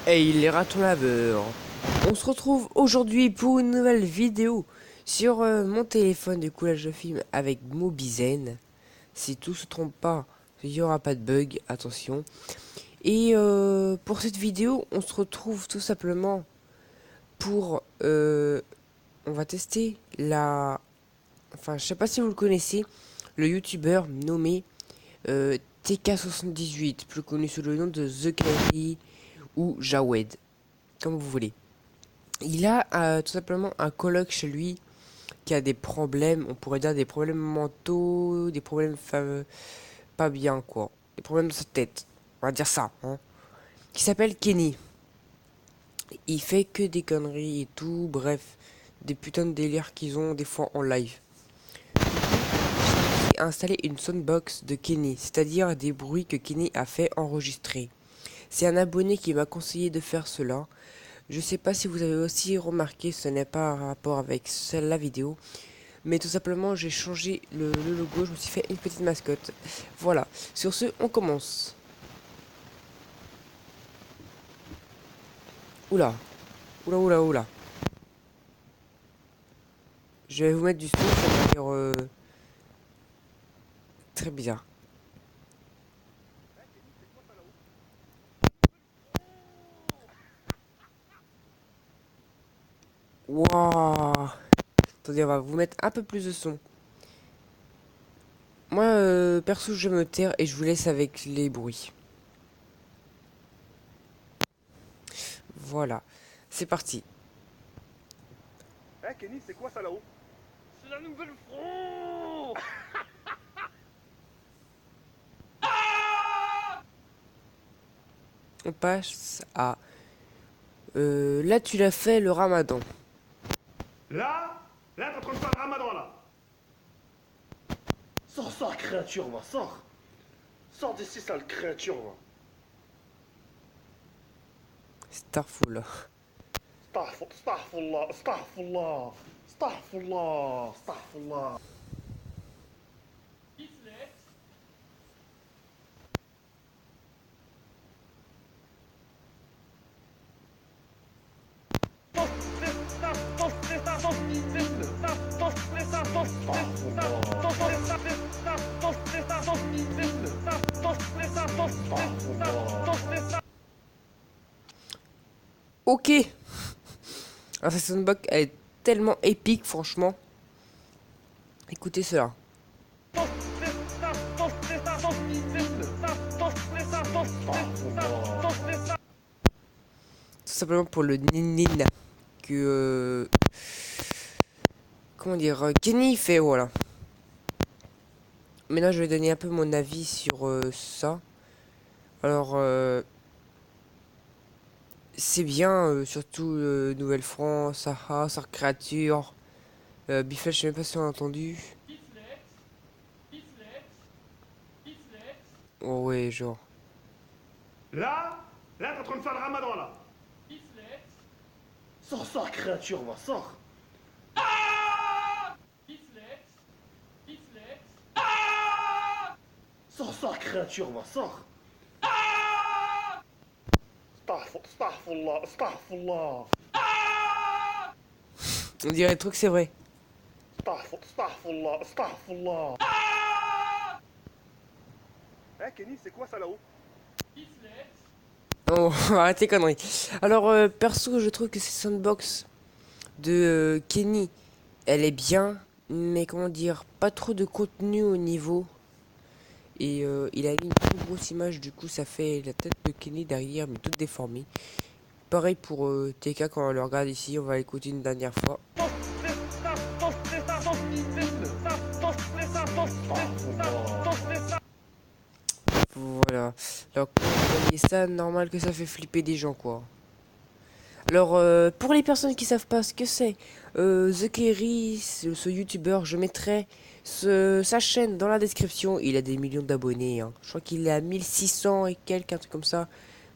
Hey les ratons laveurs, on se retrouve aujourd'hui pour une nouvelle vidéo sur mon téléphone de coulage de film avec Mobizen. Si tout se trompe pas, il n'y aura pas de bug, attention. Et pour cette vidéo, on se retrouve tout simplement pour... on va tester la... Enfin, je sais pas si vous le connaissez, le youtubeur nommé TK78, plus connu sous le nom de The Kairi ou Jawed, comme vous voulez. Il a tout simplement un coloc chez lui qui a des problèmes, on pourrait dire des problèmes mentaux, des problèmes pas bien quoi, des problèmes dans sa tête, on va dire ça, hein, qui s'appelle Kenny. Il fait que des conneries et tout, bref, des putains de délires qu'ils ont des fois en live. J'ai installé une soundbox de Kenny, c'est-à-dire des bruits que Kenny a fait enregistrer. C'est un abonné qui m'a conseillé de faire cela. Je sais pas si vous avez aussi remarqué, ce n'est pas un rapport avec la vidéo, mais tout simplement j'ai changé le logo, je me suis fait une petite mascotte. Voilà, sur ce, on commence. Oula, oula, oula, oula. Je vais vous mettre du son, ça va dire très bizarre. Waouh. Attendez, on va vous mettre un peu plus de son. Moi, perso, je me taire et je vous laisse avec les bruits. Voilà, c'est parti. Eh Kenny, c'est quoi ça là-haut? C'est la nouvelle front. On passe à... là, tu l'as fait le ramadan. Là, t'es en train de faire le ramadan là. Sors, créature, va, sors. Sors d'ici, sale créature, va. Starful. Astaghfirullah, astaghfirullah, astaghfirullah, astaghfirullah. Ok. Alors, cette soundbox, elle est tellement épique, franchement. Écoutez cela. Tout simplement pour le ninin que... comment dire, Kenny fait, voilà. Maintenant, je vais donner un peu mon avis sur ça. Alors, c'est bien, surtout Nouvelle-France, Saha, Sœur Créature, Biffle, je sais même pas si on a entendu. Oh ouais, genre. Là, t'es en train de faire le ramadan là. Sors, créature, va, sors. Sors, créature, va, sors. Astaghfirullah, astaghfirullah. On dirait trop que c'est vrai. Astaghfirullah, astaghfirullah. Eh Kenny, c'est quoi ça là-haut? Oh, arrêtez conneries. Alors, perso, je trouve que cette soundbox de Kenny, elle est bien, mais comment dire, pas trop de contenu au niveau. Et il a mis une trop grosse image, du coup ça fait la tête de Kenny derrière, mais toute déformée. Pareil pour TK quand on le regarde ici, on va l'écouter une dernière fois. Voilà. Alors quand vous voyez ça, normal que ça fait flipper des gens quoi. Alors pour les personnes qui savent pas ce que c'est, The Kerry, ce youtubeur, je mettrai sa chaîne dans la description. Il a des millions d'abonnés, hein. Je crois qu'il est à 1600 et quelques, un truc comme ça.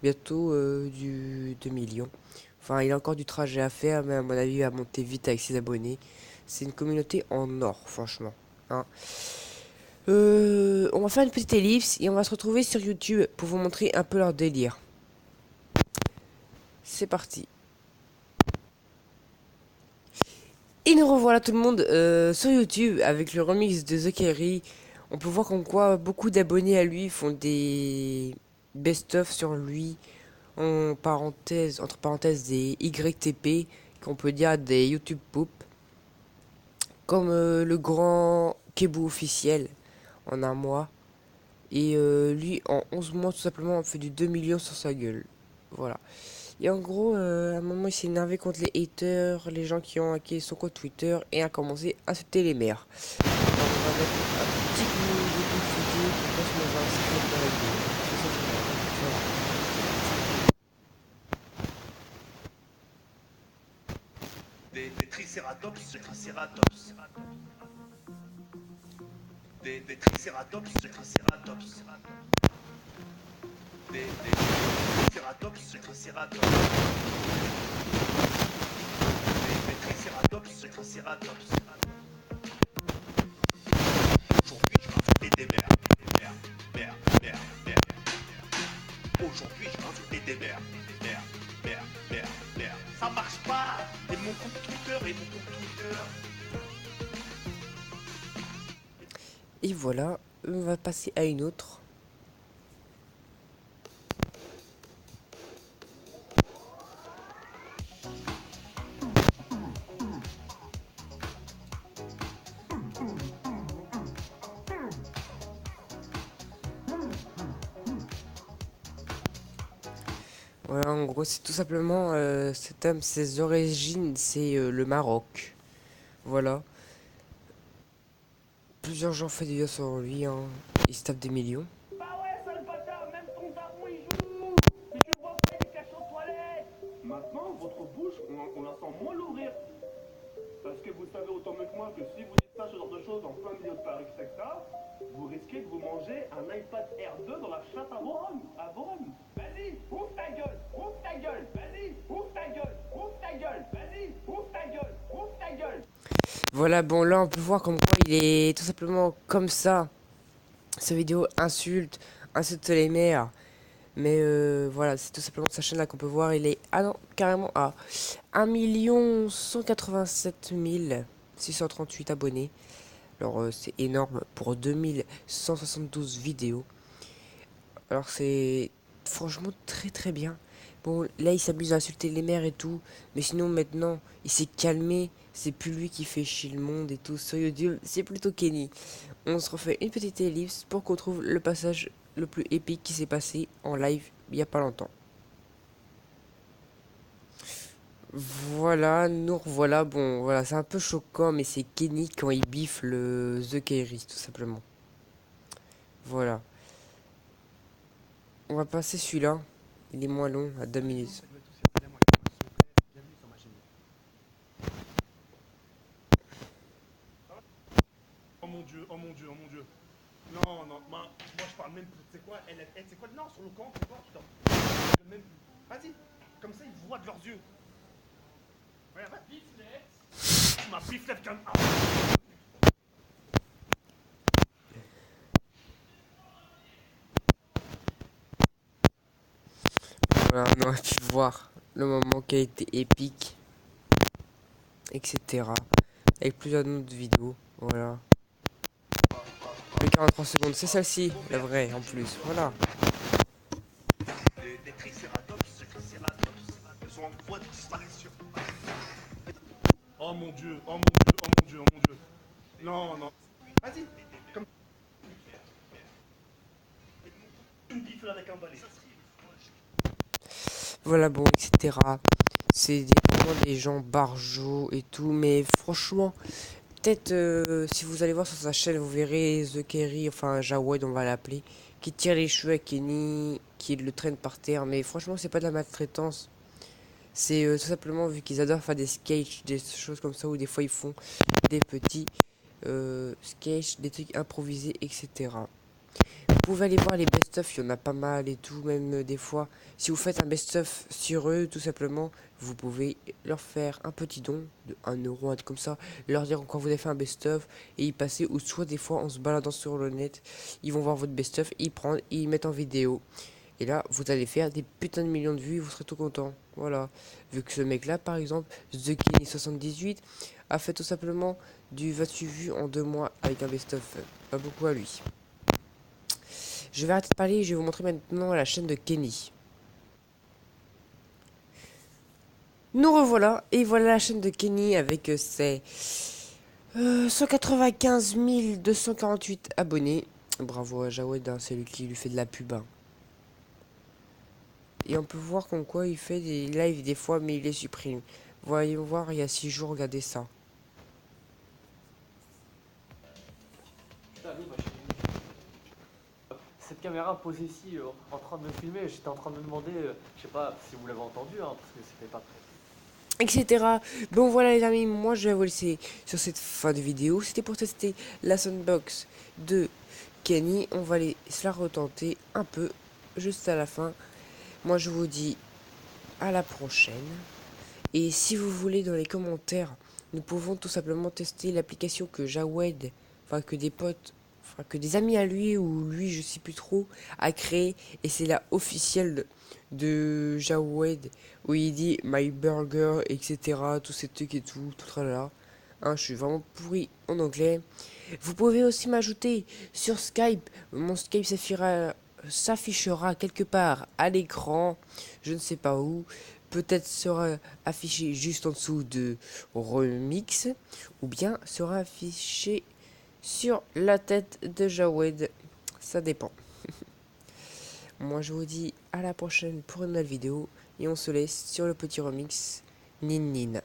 Bientôt du 2 millions. Enfin, il a encore du trajet à faire, mais à mon avis, il va monter vite avec ses abonnés. C'est une communauté en or, franchement, hein. On va faire une petite ellipse et on va se retrouver sur YouTube pour vous montrer un peu leur délire. c'est parti. Et nous revoilà tout le monde sur YouTube avec le remix de The Kerry. On peut voir comme quoi beaucoup d'abonnés à lui font des best-of sur lui, en parenthèse, entre parenthèses des YTP, qu'on peut dire des YouTube Poop, comme le grand Kebou officiel en un mois. Et lui, en 11 mois, tout simplement, on fait du 2 millions sur sa gueule. Voilà. Et en gros, à un moment, il s'est énervé contre les haters, les gens qui ont hacké son compte Twitter, et a commencé à insulter les mères. Alors, on va mettre un petit bout de vidéo qui passe dans un script dans la vidéo. C'est ça, Des tricératops, tricératops. Des tricératops, tricératops. Des tricératops, tricératops. Des tricératops, tricératops. Aujourd'hui, je vais insulter des mères. Mères. Aujourd'hui, je vais insulter des mères. Mères. Ça marche pas. Et mon compte Twitter, Et voilà, on va passer à une autre. Voilà, en gros, c'est tout simplement cet homme, ses origines, c'est le Maroc. Voilà. Plusieurs gens font des vidéos sur lui, hein. Il se tape des millions. Bah ouais, sale bâtard, même ton daron il joue. Mais tu le vois pas, il est caché aux toilettes. Maintenant, votre bouche, on la sent moins l'ouvrir. Parce que vous savez autant mieux que moi que si vous dites ça, ce genre de choses en plein milieu de Paris, etc., vous risquez de vous manger un iPad R2 dans la chatte à Voron. Vas-y, ouvre ta gueule, vas-y, ouvre ta gueule, vas-y, ouvre ta gueule. Voilà, bon, là, on peut voir comme quoi il est tout simplement comme ça. Sa vidéo insulte les mères. Mais voilà, c'est tout simplement sa chaîne là qu'on peut voir. Il est carrément à 1 187 638 abonnés. Alors c'est énorme pour 2172 vidéos. Alors c'est franchement très très bien. Bon, là il s'amuse à insulter les mères et tout. Mais sinon maintenant, il s'est calmé. C'est plus lui qui fait chier le monde et tout. Sur YouTube, c'est plutôt Kenny. On se refait une petite ellipse pour qu'on trouve le passage le plus épique qui s'est passé en live il y a pas longtemps. Voilà, nous revoilà. Bon, voilà, c'est un peu choquant, mais c'est Kenny quand il biffe le The Kairis, tout simplement. Voilà. On va passer celui-là. Il est moins long, à 2 minutes. Oh mon dieu, oh mon dieu, oh mon dieu. Non, moi je parle même plus. Tu sais quoi, c'est quoi? Non, sur le camp, tu vois, tu t'en même plus. Vas-y, comme ça ils voient de leurs yeux. Regarde, va. Biflette. Ma biflette comme. Ah. Voilà, on aurait pu voir le moment qui a été épique, etc. Avec plusieurs autres vidéos. Voilà. Le 43 secondes, c'est celle-ci, la vraie en plus. Voilà. des tricératops, tricératops. Ils sont en voie de disparition. Oh mon dieu, oh mon dieu, oh mon dieu, oh mon dieu. Non. Vas-y, comme une bifle avec un balai. Voilà, bon, etc. C'est vraiment des gens barjots et tout, mais franchement, peut-être si vous allez voir sur sa chaîne, vous verrez The Kerry, enfin Jawed, on va l'appeler, qui tire les cheveux à Kenny, qui le traîne par terre, mais franchement, c'est pas de la maltraitance. C'est tout simplement vu qu'ils adorent faire des sketchs, des choses comme ça, où des fois ils font des petits sketchs, des trucs improvisés, etc. Vous pouvez aller voir les best-of, il y en a pas mal et tout, même des fois. Si vous faites un best-of sur eux, tout simplement, vous pouvez leur faire un petit don de 1 euro, un truc comme ça, leur dire quand vous avez fait un best-of et y passer, ou soit des fois en se baladant sur le net, ils vont voir votre best-of, ils prennent, ils mettent en vidéo. Et là, vous allez faire des putains de millions de vues, vous serez tout content. Voilà. Vu que ce mec-là, par exemple, TheKenny78, a fait tout simplement du 28 vues en 2 mois avec un best-of. Pas beaucoup à lui. Je vais arrêter de parler et je vais vous montrer maintenant la chaîne de Kenny. Nous revoilà, et voilà la chaîne de Kenny avec ses 195 248 abonnés. Bravo à Jawed, hein, c'est lui qui lui fait de la pub. Hein. Et on peut voir comme quoi il fait des lives des fois, mais il les supprime. Voyons voir, il y a 6 jours, regardez ça. Putain, oui, moi, cette caméra posée ici en train de me filmer, j'étais en train de me demander, je sais pas si vous l'avez entendu, hein, parce que c'était pas prêt. Etc. Bon voilà les amis, moi je vais vous laisser sur cette fin de vidéo. C'était pour tester la soundbox de Kenny. On va se la retenter un peu juste à la fin. Moi je vous dis à la prochaine. Et si vous voulez dans les commentaires, nous pouvons tout simplement tester l'application que Jawed, enfin que des potes, enfin que des amis à lui ou lui je sais plus trop, a créé. Et c'est la officielle de Jawed où il dit My Burger, etc. Tous ces trucs et tout tralala. Hein, je suis vraiment pourri en anglais. Vous pouvez aussi m'ajouter sur Skype. Mon Skype s'affichera quelque part à l'écran. Je ne sais pas où. Peut-être sera affiché juste en dessous de Remix. Ou bien sera affiché sur la tête de Jawed. Ça dépend. Moi je vous dis à la prochaine pour une nouvelle vidéo. Et on se laisse sur le petit remix. Nin Nin.